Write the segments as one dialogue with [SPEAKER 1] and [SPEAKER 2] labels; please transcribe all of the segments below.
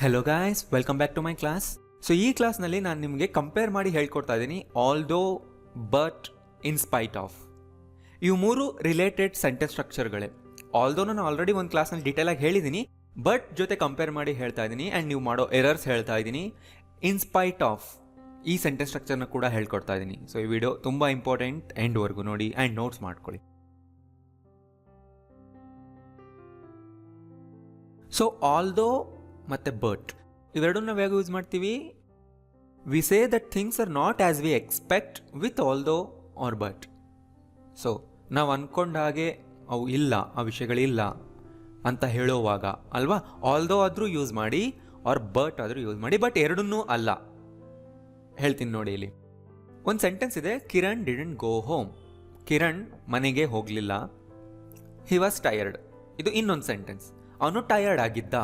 [SPEAKER 1] Hello guys, welcome back to my class. So ಈ ಕ್ಲಾಸ್ನಲ್ಲಿ ನಾನು ನಿಮಗೆ ಕಂಪೇರ್ ಮಾಡಿ ಹೇಳ್ಕೊಡ್ತಾ ಇದ್ದೀನಿ although, but, in spite of. ಇವು ಮೂರು ರಿಲೇಟೆಡ್ ಸೆಂಟೆನ್ಸ್ ಸ್ಟ್ರಕ್ಚರ್ಗಳೇ. ಆಲ್ದೋ ನಾನು ಆಲ್ರೆಡಿ ಒಂದು ಕ್ಲಾಸ್ನಲ್ಲಿ ಡೀಟೇಲಾಗಿ ಹೇಳಿದ್ದೀನಿ, ಬಟ್ ಜೊತೆ ಕಂಪೇರ್ ಮಾಡಿ ಹೇಳ್ತಾ ಇದ್ದೀನಿ ಆ್ಯಂಡ್ ನೀವು ಮಾಡೋ ಎರರ್ಸ್ ಹೇಳ್ತಾ ಇದ್ದೀನಿ. ಇನ್ ಸ್ಪೈಟ್ ಆಫ್ ಈ ಸೆಂಟೆನ್ಸ್ ಸ್ಟ್ರಕ್ಚರ್ನ ಕೂಡ ಹೇಳ್ಕೊಡ್ತಾ ಇದ್ದೀನಿ. ಸೊ ಈ ವಿಡಿಯೋ ತುಂಬ ಇಂಪಾರ್ಟೆಂಟ್, ಎಂಡ್ವರೆಗೂ ನೋಡಿ ಆ್ಯಂಡ್ ನೋಟ್ಸ್ ಮಾಡ್ಕೊಳ್ಳಿ. ಸೊ ಆಲ್ದೋ ಮತ್ತು ಬಟ್ ಇವೆರಡನ್ನ ನಾವು ಹೇಗೆ ಯೂಸ್ ಮಾಡ್ತೀವಿ? We say that things are not as we expect with although or but. So ನಾವು ಅಂದ್ಕೊಂಡ ಹಾಗೆ ಅವು ಇಲ್ಲ, ಆ ವಿಷಯಗಳಿಲ್ಲ ಅಂತ ಹೇಳುವಾಗ ಅಲ್ವಾ, ಆಲ್ದೋ ಆದರೂ ಯೂಸ್ ಮಾಡಿ ಆರ್ ಬಟ್ ಆದರೂ ಯೂಸ್ ಮಾಡಿ, ಬಟ್ ಎರಡನ್ನೂ ಅಲ್ಲ. ಹೇಳ್ತೀನಿ ನೋಡಿ, ಇಲ್ಲಿ ಒಂದು ಸೆಂಟೆನ್ಸ್ ಇದೆ, Kiran didn't go home. Kiran ಮನೆಗೆ ಹೋಗಲಿಲ್ಲ, ಹಿ ವಾಸ್ ಟಯರ್ಡ್. ಇದು ಇನ್ನೊಂದು ಸೆಂಟೆನ್ಸ್, ಅವನು ಟಯರ್ಡ್ ಆಗಿದ್ದ.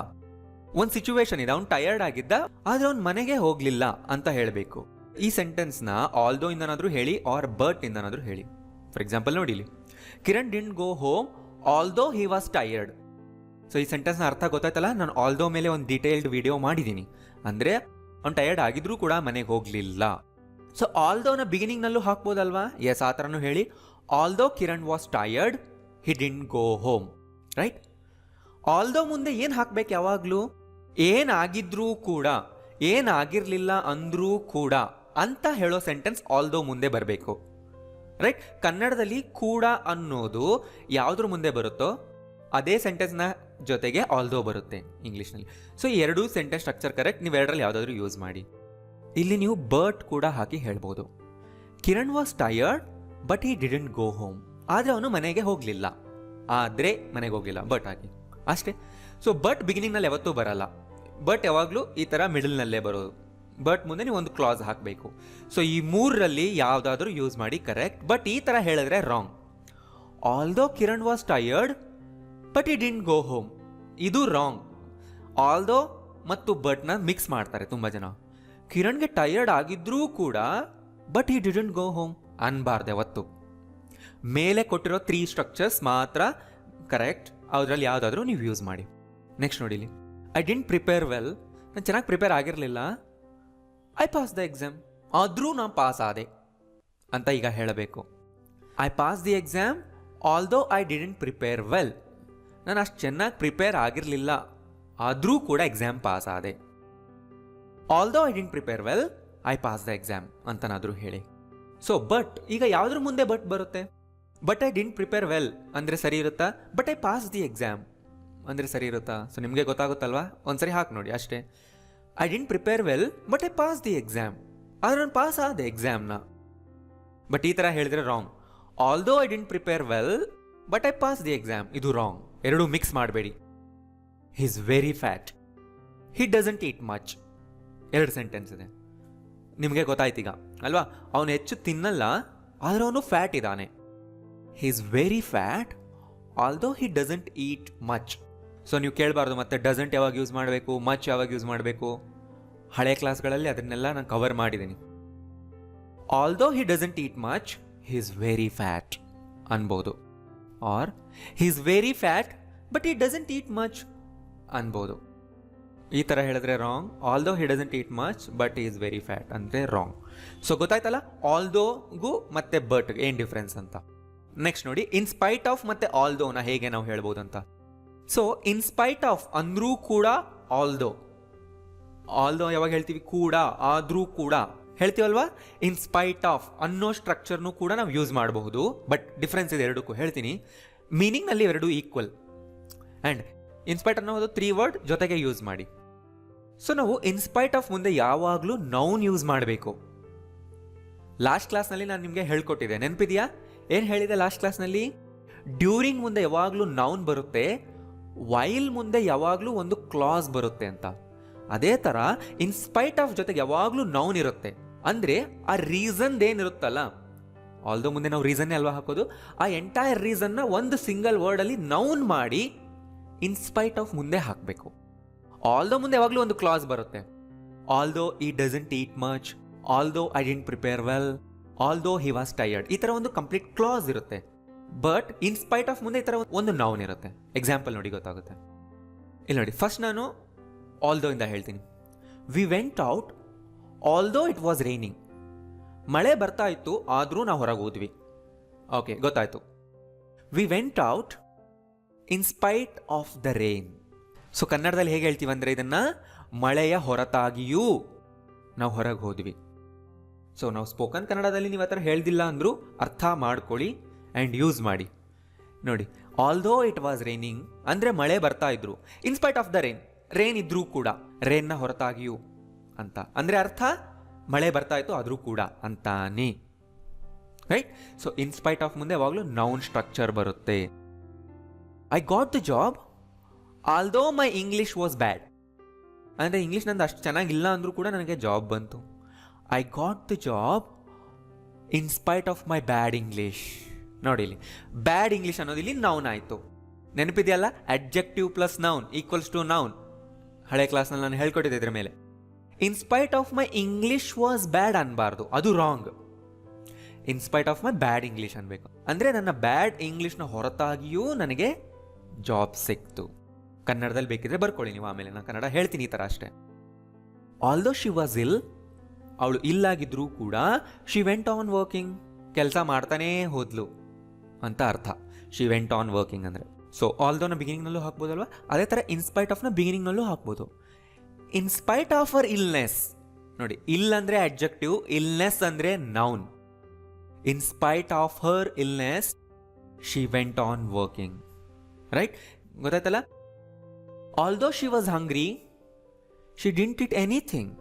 [SPEAKER 1] ಒಂದು ಸಿಚುವೇಶನ್ ಇದೆ, ಅವ್ನು ಟಯರ್ಡ್ ಆಗಿದ್ದ ಆದ್ರೆ ಅವ್ನು ಮನೆಗೆ ಹೋಗ್ಲಿಲ್ಲ ಅಂತ ಹೇಳಬೇಕು. ಈ ಸೆಂಟೆನ್ಸ್ನ ಆಲ್ದೋ ಇಂದನಾದ್ರೂ ಹೇಳಿ ಆರ್ ಬಟ್ ಇಂದನಾದ್ರೂ ಹೇಳಿ. ಫಾರ್ ಎಕ್ಸಾಂಪಲ್ ನೋಡಿ, ಇಲ್ಲಿ Kiran didn't go home although he was tired. So ಈ ಸೆಂಟೆನ್ಸ್ನ ಅರ್ಥ ಗೊತ್ತಾಯ್ತಲ್ಲ. ನಾನು ಆಲ್ದೋ ಮೇಲೆ ಒಂದು ಡೀಟೇಲ್ಡ್ ವಿಡಿಯೋ ಮಾಡಿದ್ದೀನಿ. ಅಂದರೆ ಅವ್ನು ಟಯರ್ಡ್ ಆಗಿದ್ರೂ ಕೂಡ ಮನೆಗೆ ಹೋಗ್ಲಿಲ್ಲ. ಸೊ ಆಲ್ದೋನ ಬಿಗಿನಿಂಗ್ನಲ್ಲೂ ಹಾಕ್ಬೋದಲ್ವಾ? ಎಸ್, ಆ ಥರನೂ ಹೇಳಿ, although Kiran was tired he didn't go home. Right? Although ಮುಂದೆ ಏನು ಹಾಕ್ಬೇಕು? ಯಾವಾಗಲೂ ಏನಾಗಿದ್ರೂ ಕೂಡ, ಏನಾಗಿರ್ಲಿಲ್ಲ ಅಂದ್ರೂ ಕೂಡ ಅಂತ ಹೇಳೋ ಸೆಂಟೆನ್ಸ್ ಆಲ್ದೋ ಮುಂದೆ ಬರಬೇಕು. ರೈಟ್? ಕನ್ನಡದಲ್ಲಿ ಕೂಡ ಅನ್ನೋದು ಯಾವುದ್ರ ಮುಂದೆ ಬರುತ್ತೋ ಅದೇ ಸೆಂಟೆನ್ಸ್ನ ಜೊತೆಗೆ ಆಲ್ದೋ ಬರುತ್ತೆ ಇಂಗ್ಲೀಷ್ನಲ್ಲಿ. ಸೊ ಈ ಎರಡೂ ಸೆಂಟೆನ್ಸ್ ಸ್ಟ್ರಕ್ಚರ್ ಕರೆಕ್ಟ್. ನೀವು ಎರಡರಲ್ಲಿ ಯಾವುದಾದ್ರೂ ಯೂಸ್ ಮಾಡಿ. ಇಲ್ಲಿ ನೀವು ಬಟ್ ಕೂಡ ಹಾಕಿ ಹೇಳ್ಬೋದು. Kiran was tired but he didn't go home. ಆದರೆ ಅವನು ಮನೆಗೆ ಹೋಗಲಿಲ್ಲ, ಆದರೆ ಮನೆಗೆ ಹೋಗಲಿಲ್ಲ, ಬಟ್ ಹಾಕಿ ಅಷ್ಟೇ. ಸೊ ಬಟ್ ಬಿಗಿನಿಂಗ್ನಲ್ಲಿ ಯಾವತ್ತೂ ಬರಲ್ಲ. ಬಟ್ ಯಾವಾಗಲೂ ಈ ಥರ ಮಿಡಲ್ನಲ್ಲೇ ಬರೋದು. ಬಟ್ ಮುಂದೆ ನೀವು ಒಂದು ಕ್ಲಾಸ್ ಹಾಕಬೇಕು. ಸೊ ಈ ಮೂರರಲ್ಲಿ ಯಾವುದಾದ್ರೂ ಯೂಸ್ ಮಾಡಿ ಕರೆಕ್ಟ್. ಬಟ್ ಈ ಥರ ಹೇಳಿದ್ರೆ wrong. Although Kiran was tired but he didn't go home, ಇದು ರಾಂಗ್. ಆಲ್ದೋ ಮತ್ತು ಬಟ್ನ ಮಿಕ್ಸ್ ಮಾಡ್ತಾರೆ ತುಂಬ ಜನ. ಕಿರಣ್ಗೆ ಟಯರ್ಡ್ ಆಗಿದ್ರೂ ಕೂಡ but he didn't go home ಅನ್ಬಾರ್ದು ಯಾವತ್ತು. ಮೇಲೆ ಕೊಟ್ಟಿರೋ 3 ಸ್ಟ್ರಕ್ಚರ್ಸ್ ಮಾತ್ರ ಕರೆಕ್ಟ್. ಅದರಲ್ಲಿ ಯಾವುದಾದ್ರೂ ನೀವು ಯೂಸ್ ಮಾಡಿ. ನೆಕ್ಸ್ಟ್ ನೋಡಿ, ಇಲ್ಲಿ ಐ ಡಿಂಟ್ ಪ್ರಿಪೇರ್ ವೆಲ್. ನಾನು ಚೆನ್ನಾಗಿ ಪ್ರಿಪೇರ್ ಆಗಿರಲಿಲ್ಲ, ಐ ಪಾಸ್ ದ ಎಕ್ಸಾಮ್. ಆದರೂ ನಾನು ಪಾಸ್ ಆದೆ ಅಂತ ಈಗ ಹೇಳಬೇಕು. I pass the exam although I didn't prepare well. ನಾನು ಅಷ್ಟು ಚೆನ್ನಾಗಿ ಪ್ರಿಪೇರ್ ಆಗಿರಲಿಲ್ಲ, ಆದರೂ ಕೂಡ ಎಕ್ಸಾಮ್ ಪಾಸ್ ಆದೆ. Although I didn't prepare well I pass the exam ಅಂತನಾದರೂ ಹೇಳಿ. ಸೊ ಬಟ್ ಈಗ ಯಾವುದ್ರ ಮುಂದೆ ಬಟ್ ಬರುತ್ತೆ? But I didn't prepare well ಅಂದರೆ ಸರಿ ಇರುತ್ತಾ? But I pass the exam ಅಂದರೆ ಸರಿ ಇರುತ್ತಾ? ಸೊ ನಿಮಗೆ ಗೊತ್ತಾಗುತ್ತಲ್ವಾ? ಒಂದ್ಸರಿ ಹಾಕಿ ನೋಡಿ ಅಷ್ಟೇ. I didn't prepare well but I pass the exam. ಆದರೆ ನಾನು ಪಾಸ್ ಆದೆ ಎಕ್ಸಾಮ್ನ. ಬಟ್ ಈ ಥರ ಹೇಳಿದ್ರೆ wrong. Although I didn't prepare well but I pass the exam, ಇದು ರಾಂಗ್. ಎರಡೂ ಮಿಕ್ಸ್ ಮಾಡಬೇಡಿ. He is very fat, he doesn't eat much. ಎರಡು ಸೆಂಟೆನ್ಸ್ ಇದೆ, ನಿಮಗೆ ಗೊತ್ತಾಯ್ತೀಗ ಅಲ್ವಾ? ಅವನು ಹೆಚ್ಚು ತಿನ್ನಲ್ಲ, ಆದರೆ ಅವನು ಫ್ಯಾಟ್ ಇದ್ದಾನೆ. He is very fat although he doesn't eat much. So ನೀವು ಕೇಳಬಾರ್ದು ಮತ್ತೆ ಡಸಂಟ್ ಯಾವಾಗ ಯೂಸ್ ಮಾಡಬೇಕು, ಮಚ್ ಯಾವಾಗ ಯೂಸ್ ಮಾಡಬೇಕು. ಹಳೆ ಕ್ಲಾಸ್ಗಳಲ್ಲಿ ಅದನ್ನೆಲ್ಲ ನಾನು ಕವರ್ ಮಾಡಿದ್ದೀನಿ. Although he doesn't eat much he is very fat ಅನ್ಬೋದು. Or he is very fat but he doesn't eat much ಅನ್ಬೋದು. ಈ ಥರ ಹೇಳಿದ್ರೆ wrong. Although he doesn't eat much but he is very fat ಅಂದರೆ wrong. So ಗೊತ್ತಾಯ್ತಲ್ಲ ಆಲ್ದೋಗೂ ಮತ್ತೆ ಬಟ್ಗೆ ಏನು ಡಿಫ್ರೆನ್ಸ್ ಅಂತ. ನೆಕ್ಸ್ಟ್ ನೋಡಿ, ಇನ್ ಸ್ಪೈಟ್ ಆಫ್ ಮತ್ತೆ ಆಲ್ದೋನ ಹೇಗೆ ನಾವು ಹೇಳ್ಬೋದು ಅಂತ. ಸೊ ಇನ್ ಸ್ಪೈಟ್ ಆಫ್ ಅಂದ್ರೂ ಕೂಡ ಆಲ್ದೋ. ಆಲ್ದೋ ಯಾವಾಗ ಹೇಳ್ತೀವಿ? ಕೂಡ, ಆದ್ರೂ ಕೂಡ ಹೇಳ್ತೀವಲ್ವಾ? ಇನ್ ಸ್ಪೈಟ್ ಆಫ್ ಅನ್ನೋ ಸ್ಟ್ರಕ್ಚರ್ನು ಕೂಡ ನಾವು ಯೂಸ್ ಮಾಡಬಹುದು. ಬಟ್ ಡಿಫ್ರೆನ್ಸ್ ಇದೆ ಎರಡಕ್ಕೂ, ಹೇಳ್ತೀನಿ. ಮೀನಿಂಗ್ನಲ್ಲಿ ಎರಡು ಈಕ್ವಲ್. ಆ್ಯಂಡ್ ಇನ್ಸ್ಪೈಟ್ ಅನ್ನೋದು 3 ವರ್ಡ್ ಜೊತೆಗೆ ಯೂಸ್ ಮಾಡಿ. ಸೊ ನಾವು ಇನ್ಸ್ಪೈಟ್ ಆಫ್ ಮುಂದೆ ಯಾವಾಗಲೂ ನೌನ್ ಯೂಸ್ ಮಾಡಬೇಕು. ಲಾಸ್ಟ್ ಕ್ಲಾಸ್ನಲ್ಲಿ ನಾನು ನಿಮಗೆ ಹೇಳ್ಕೊಟ್ಟಿದ್ದೆ, ನೆನಪಿದೆಯಾ? ಏನು ಹೇಳಿದೆ ಲಾಸ್ಟ್ ಕ್ಲಾಸ್ನಲ್ಲಿ? ಡ್ಯೂರಿಂಗ್ ಮುಂದೆ ಯಾವಾಗಲೂ ನೌನ್ ಬರುತ್ತೆ, ವೈಲ್ ಮುಂದೆ ಯಾವಾಗಲೂ ಒಂದು ಕ್ಲಾಸ್ ಬರುತ್ತೆ ಅಂತ. ಅದೇ ಥರ ಇನ್ಸ್ಪೈಟ್ ಆಫ್ ಜೊತೆಗೆ ಯಾವಾಗಲೂ ನೌನ್ ಇರುತ್ತೆ. ಅಂದರೆ ಆ ರೀಸನ್ ಏನಿರುತ್ತಲ್ಲ, ಆಲ್ದೋ ಮುಂದೆ ನಾವು ರೀಸನ್ನೇ ಅಲ್ವಾ ಹಾಕೋದು, ಆ ಎಂಟೈರ್ ರೀಸನ್ನ ಒಂದು ಸಿಂಗಲ್ ವರ್ಡಲ್ಲಿ ನೌನ್ ಮಾಡಿ ಇನ್ಸ್ಪೈಟ್ ಆಫ್ ಮುಂದೆ ಹಾಕಬೇಕು. ಆಲ್ದೋ ಮುಂದೆ ಯಾವಾಗಲೂ ಒಂದು ಕ್ಲಾಸ್ ಬರುತ್ತೆ. Although he doesn't eat much, although I didn't prepare well, although he was tired. ಈ ಥರ ಒಂದು ಕಂಪ್ಲೀಟ್ ಕ್ಲಾಸ್ ಇರುತ್ತೆ. ಬಟ್ ಇನ್ಸ್ಪೈಟ್ ಆಫ್ ಮುಂದೆ ಈ ಥರ ಒಂದು ನೌನ್ ಇರುತ್ತೆ. ಎಕ್ಸಾಂಪಲ್ ನೋಡಿ ಗೊತ್ತಾಗುತ್ತೆ. ಇಲ್ಲಿ ನೋಡಿ, ಫಸ್ಟ್ ನಾನು ಆಲ್ದೋ ಇಂದ ಹೇಳ್ತೀನಿ. We went out although it was raining. ಮಳೆ ಬರ್ತಾ ಇತ್ತು ಆದರೂ ನಾವು ಹೊರಗೆ ಹೋದ್ವಿ. ಓಕೆ, ಗೊತ್ತಾಯ್ತು. We went out in spite of the rain. So ಕನ್ನಡದಲ್ಲಿ ಹೇಗೆ ಹೇಳ್ತೀವಿ ಅಂದರೆ ಇದನ್ನು ಮಳೆಯ ಹೊರತಾಗಿಯೂ ನಾವು ಹೊರಗೆ ಹೋದ್ವಿ. ಸೊ ನಾವು ಸ್ಪೋಕನ್ ಕನ್ನಡದಲ್ಲಿ ನೀವು ಆ ಥರ ಹೇಳ್ದಿಲ್ಲ ಅಂದರೂ ಅರ್ಥ ಮಾಡ್ಕೊಳ್ಳಿ ಆ್ಯಂಡ್ ಯೂಸ್ ಮಾಡಿ. ನೋಡಿ, ಆಲ್ದೋ ಇಟ್ ವಾಸ್ ರೈನಿಂಗ್ ಅಂದರೆ ಮಳೆ ಬರ್ತಾ ಇದ್ರು. ಇನ್ಸ್ಪೈಟ್ ಆಫ್ ದ ರೈನ್ ಇದ್ರೂ ಕೂಡ, ರೈನ್ನ ಹೊರತಾಗಿಯೂ ಅಂತ ಅಂದರೆ ಅರ್ಥ ಮಳೆ ಬರ್ತಾ ಇತ್ತು ಆದರೂ ಕೂಡ ಅಂತಾನೆ. ರೈಟ್? ಸೊ ಇನ್ಸ್ಪೈಟ್ ಆಫ್ ಮುಂದೆ ಯಾವಾಗಲೂ ನೌನ್ ಸ್ಟ್ರಕ್ಚರ್ ಬರುತ್ತೆ. I got the job although my English was bad. ಅಂದರೆ ಇಂಗ್ಲೀಷ್ ನಂದು ಅಷ್ಟು ಚೆನ್ನಾಗಿಲ್ಲ ಅಂದರೂ ಕೂಡ ನನಗೆ ಜಾಬ್ ಬಂತು. I got the job in spite of my bad English. ನೋಡಿ, ಇಲ್ಲಿ ಬ್ಯಾಡ್ ಇಂಗ್ಲೀಷ್ ಅನ್ನೋದು ಇಲ್ಲಿ ನೌನ್ ಆಯಿತು. ನೆನಪಿದೆಯಲ್ಲ, adjective plus noun equals to noun. ಹಳೆ ಕ್ಲಾಸ್ನಲ್ಲಿ ನಾನು ಹೇಳ್ಕೊಟ್ಟಿದ್ದೆ ಇದ್ರ ಮೇಲೆ. In spite of my English was bad ಅನ್ಬಾರ್ದು, ಅದು wrong. In spite of my bad English ಅನ್ಬೇಕು. ಅಂದರೆ ನನ್ನ ಬ್ಯಾಡ್ ಇಂಗ್ಲೀಷ್ನ ಹೊರತಾಗಿಯೂ ನನಗೆ ಜಾಬ್ ಸಿಕ್ತು. ಕನ್ನಡದಲ್ಲಿ ಬೇಕಿದ್ರೆ ಬರ್ಕೊಳ್ಳಿ ನೀವು, ಆಮೇಲೆ ನಾನು ಕನ್ನಡ ಹೇಳ್ತೀನಿ ಈ ಥರ ಅಷ್ಟೇ. ಆಲ್ದೋ ಶಿ ವಾಸ್ ಇಲ್, ಅವಳು ಇಲ್ಲಾಗಿದ್ರೂ ಕೂಡ ಶಿ ವೆಂಟ್ ಆನ್ ವರ್ಕಿಂಗ್, ಕೆಲಸ ಮಾಡ್ತಾನೇ ಹೋದ್ಲು ಅಂತ ಅರ್ಥ. ಶಿ ವೆಂಟ್ ಆನ್ ವರ್ಕಿಂಗ್ ಅಂದರೆ. ಸೊ ಆಲ್ದೋನ ಬಿಗಿನಿಂಗ್ನಲ್ಲೂ ಹಾಕ್ಬೋದಲ್ವ, ಅದೇ ಥರ ಇನ್ಸ್ಪೈಟ್ ಆಫ್ನ ಬಿಗಿನಿಂಗ್ನಲ್ಲೂ ಹಾಕ್ಬೋದು. ಇನ್ಸ್ಪೈಟ್ ಆಫ್ ಅವರ್ ಇಲ್ನೆಸ್, ನೋಡಿ, ಇಲ್ ಅಂದರೆ ಅಡ್ಜೆಕ್ಟಿವ್, ಇಲ್ನೆಸ್ ಅಂದರೆ noun. In spite of her illness she went on working. Right? ಗೊತ್ತಾಯ್ತಲ್ಲ? Although she was hungry she didn't eat anything.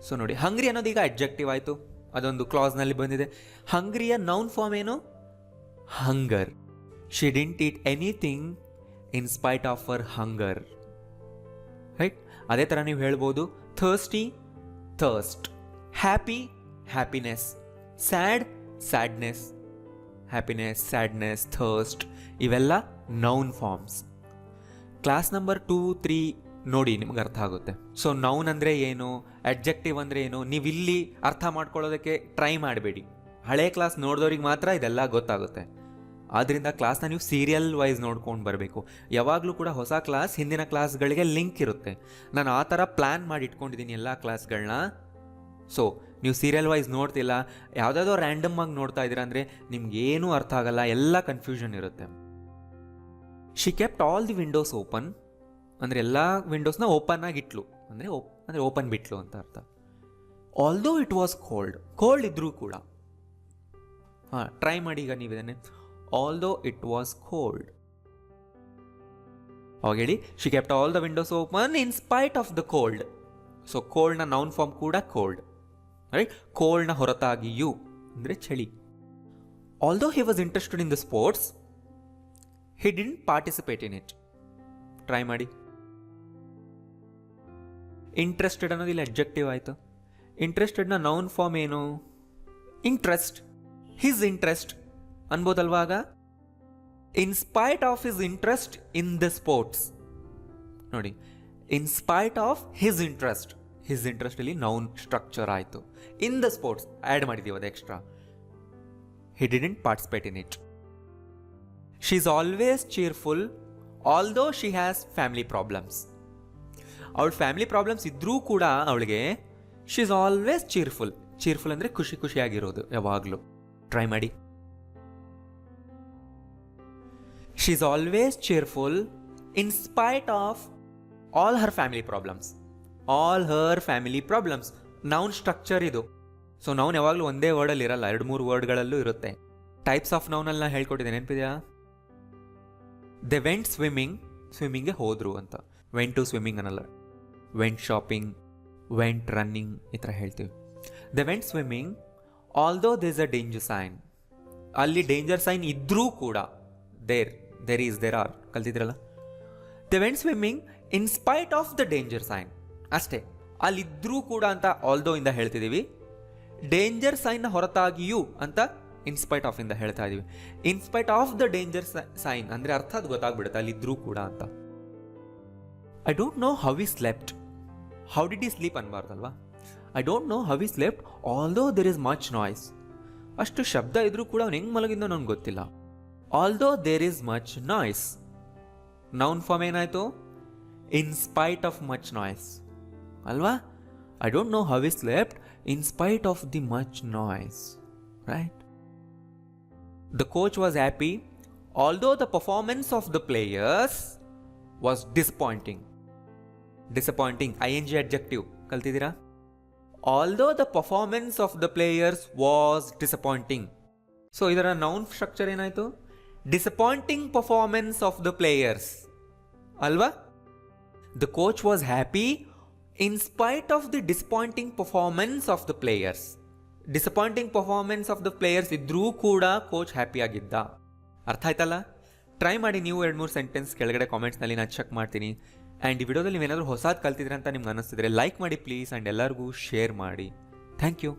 [SPEAKER 1] So ನೋಡಿ, hungry ಅನ್ನೋದು ಈಗ ಅಡ್ಜೆಕ್ಟಿವ್ ಆಯಿತು, ಅದೊಂದು ಕ್ಲಾಸ್ನಲ್ಲಿ ಬಂದಿದೆ. ಹಂಗ್ರಿಯ ನೌನ್ ಫಾರ್ಮ್ ಏನು? Hunger. She didn't eat anything in spite of her hunger. Right? ಅದೇ ಥರ ನೀವು ಹೇಳ್ಬೋದು thirsty, thirst. Happy, happiness. Sad, sadness. Happiness, sadness, thirst ಇವೆಲ್ಲ ನೌನ್ ಫಾರ್ಮ್ಸ್. ಕ್ಲಾಸ್ ನಂಬರ್ 2, 3 ನೋಡಿ, ನಿಮ್ಗೆ ಅರ್ಥ ಆಗುತ್ತೆ. ಸೊ ನೌನ್ ಅಂದರೆ ಏನು, ಅಡ್ಜೆಕ್ಟಿವ್ ಅಂದರೆ ಏನು, ನೀವಿಲ್ಲಿ ಅರ್ಥ ಮಾಡ್ಕೊಳ್ಳೋದಕ್ಕೆ ಟ್ರೈ ಮಾಡಬೇಡಿ. ಹಳೆ ಕ್ಲಾಸ್ ನೋಡಿದವ್ರಿಗೆ ಮಾತ್ರ ಇದೆಲ್ಲ ಗೊತ್ತಾಗುತ್ತೆ. ಆದ್ದರಿಂದ ಕ್ಲಾಸ್ನ ನೀವು ಸೀರಿಯಲ್ ವೈಸ್ ನೋಡ್ಕೊಂಡು ಬರಬೇಕು. ಯಾವಾಗಲೂ ಕೂಡ ಹೊಸ ಕ್ಲಾಸ್ ಹಿಂದಿನ ಕ್ಲಾಸ್ಗಳಿಗೆ ಲಿಂಕ್ ಇರುತ್ತೆ. ನಾನು ಆ ಥರ ಪ್ಲ್ಯಾನ್ ಮಾಡಿ ಇಟ್ಕೊಂಡಿದ್ದೀನಿ ಎಲ್ಲ ಕ್ಲಾಸ್ಗಳನ್ನ. ಸೊ ನೀವು ಸೀರಿಯಲ್ ವೈಸ್ ನೋಡ್ತಿಲ್ಲ, ಯಾವುದಾದ್ರೂ ರ್ಯಾಂಡಮ್ ಆಗಿ ನೋಡ್ತಾ ಇದ್ದೀರಾ ಅಂದರೆ ನಿಮ್ಗೇನೂ ಅರ್ಥ ಆಗಲ್ಲ, ಎಲ್ಲ ಕನ್ಫ್ಯೂಷನ್ ಇರುತ್ತೆ. She kept all the Windows open ಅಂದರೆ ಎಲ್ಲ ವಿಂಡೋಸ್ನ ಓಪನ್ ಆಗಿಟ್ಲು, ಅಂದರೆ ಓಪನ್ ಬಿಟ್ಲು ಅಂತ ಅರ್ಥ. ಆಲ್ದೋ ಇಟ್ ವಾಸ್ ಕೋಲ್ಡ್ ಇದ್ರೂ ಕೂಡ. ಟ್ರೈ ಮಾಡಿ ಈಗ ನೀವು ಇದನ್ನೇ. ಆಲ್ದೋ ಇಟ್ ವಾಸ್ ಕೋಲ್ಡ್, ಅವಾಗ ಹೇಳಿ she kept all the windows open in spite of the cold. So ಕೋಲ್ಡ್ನ ನೌನ್ ಫಾರ್ಮ್ ಕೂಡ ಕೋಲ್ಡ್. ರೈಟ್? ಕೋಲ್ಡ್ನ ಹೊರತಾಗಿಯೂ ಅಂದರೆ ಚಳಿ. Although he was interested in the sports he didn't participate in it. Try ಮಾಡಿ. Interested ಅನ್ನೋದು ಇಲ್ಲಿ ಅಡ್ಜೆಕ್ಟಿವ್ ಆಯಿತು. ಇಂಟ್ರೆಸ್ಟೆಡ್ನ ನೌನ್ ಫಾರ್ಮ್ ಏನು? ಇಂಟ್ರೆಸ್ಟ್. ಹಿಸ್ ಇಂಟ್ರೆಸ್ಟ್ ಅನ್ಬೋದಲ್ವಾಗ. In spite of his interest in the sports. ನೋಡಿ, in spite of his interest ಇಲ್ಲಿ noun structure ಆಯಿತು. ಇನ್ ದ ಸ್ಪೋರ್ಟ್ಸ್ ಆ್ಯಡ್ ಮಾಡಿದ್ದೀವಿ ಅದು extra. he didn't participate in it. She is always cheerful although she has family problems. ಅವಳ family problems ಇದ್ರೂ ಕೂಡ ಅವಳಿಗೆ she is always ಚೀರ್ಫುಲ್ ಅಂದರೆ ಖುಷಿಯಾಗಿರೋದು ಯಾವಾಗಲೂ. ಟ್ರೈ ಮಾಡಿ. She is always ಚೀರ್ಫುಲ್ in spite of all Har family problems. Noun structure ಇದು. So noun ಯಾವಾಗಲೂ ಒಂದೇ ವರ್ಡಲ್ಲಿ ಇರಲ್ಲ, 2-3 ವರ್ಡ್ಗಳಲ್ಲೂ ಇರುತ್ತೆ. ಟೈಪ್ಸ್ ಆಫ್ ನೌನಲ್ಲಿ ನಾನು ಹೇಳ್ಕೊಟ್ಟಿದ್ದೆ, ನೆನಪಿದೆಯಾ? ದೆ ವೆಂಟ್ ಸ್ವಿಮ್ಮಿಂಗ್ಗೆ ಹೋದ್ರು ಅಂತ. ವೆಂಟ್ ಟು ಸ್ವಿಮ್ಮಿಂಗ್ ಅನ್ನಲ್ಲ. ವೆಂಟ್ ಶಾಪಿಂಗ್, ವೆಂಟ್ ರನ್ನಿಂಗ್ ಈ ಥರ ಹೇಳ್ತೀವಿ. They went swimming although there is a danger sign. ಅಲ್ಲಿ ಡೇಂಜರ್ ಸೈನ್ ಇದ್ರೂ ಕೂಡ ದೇರ್ ಆರ್ ಕಲ್ತಿದ್ರಲ್ಲ. They went swimming in spite of the danger sign ಅಷ್ಟೇ. ಅಲ್ಲಿದ್ರೂ ಕೂಡ ಅಂತ ಆಲ್ದೋ ಇಂದ ಹೇಳ್ತಿದ್ದೀವಿ. ಡೇಂಜರ್ ಸೈನ್ನ ಹೊರತಾಗಿಯೂ ಅಂತ ಇನ್ಸ್ಪೈಟ್ ಆಫ್ ಇಂದ ಹೇಳ್ತಾ ಇದೀವಿ. In spite of the danger sign ಅಂದರೆ ಅರ್ಥ ಅದು ಗೊತ್ತಾಗ್ಬಿಡುತ್ತೆ, ಅಲ್ಲಿದ್ರೂ ಕೂಡ ಅಂತ. I don't know how we slept. How did he sleep ಅನ್ಬಾರ್ದಲ್ವಾ? I don't know how we slept although there is much noise. ಅಷ್ಟು ಶಬ್ದ ಇದ್ರೂ ಕೂಡ ಅವ್ನು ಹೆಂಗೆ ಮಲಗಿದ್ದೋ ನನಗೆ ಗೊತ್ತಿಲ್ಲ. Although there is much noise. Noun form ಏನಾಯಿತು? In spite of much noise ಅಲ್ವಾ. I don't know how we slept in spite of the much noise, right? The coach was happy although the performance of the players was disappointing. Disappointing, ing adjective ಕಲ್ತಿದ್ದೀರಾ? Although the performance of the players was disappointing. So ಇದರ noun structure ಏನಾಯಿತು? Disappointing performance of the players ಅಲ್ವಾ. The coach was happy in spite of the disappointing performance of the players. Disappointing performance of the players ಇದ್ರೂ ಕೂಡ coach happy ಆಗಿದ್ದ. ಅರ್ಥ ಆಯ್ತಲ್ಲ? Try ಮಾಡಿ ನೀವು 2-3 ಸೆಂಟೆನ್ಸ್ ಕೆಳಗಡೆ ಕಾಮೆಂಟ್ಸ್ನಲ್ಲಿ ನಾನು ಚೆಕ್ ಮಾಡ್ತೀನಿ. ಆ್ಯಂಡ್ ಈ ವಿಡಿಯೋದಲ್ಲಿ ನೀವೇನಾದರೂ ಹೊಸದು ಕಲ್ತಿದ್ರೆ ಅಂತ ನಿಮ್ಗೆ ಅನ್ನಿಸ್ತಿದ್ರೆ ಲೈಕ್ ಮಾಡಿ ಪ್ಲೀಸ್, ಆ್ಯಂಡ್ ಎಲ್ಲರಿಗೂ ಶೇರ್ ಮಾಡಿ. Thank you.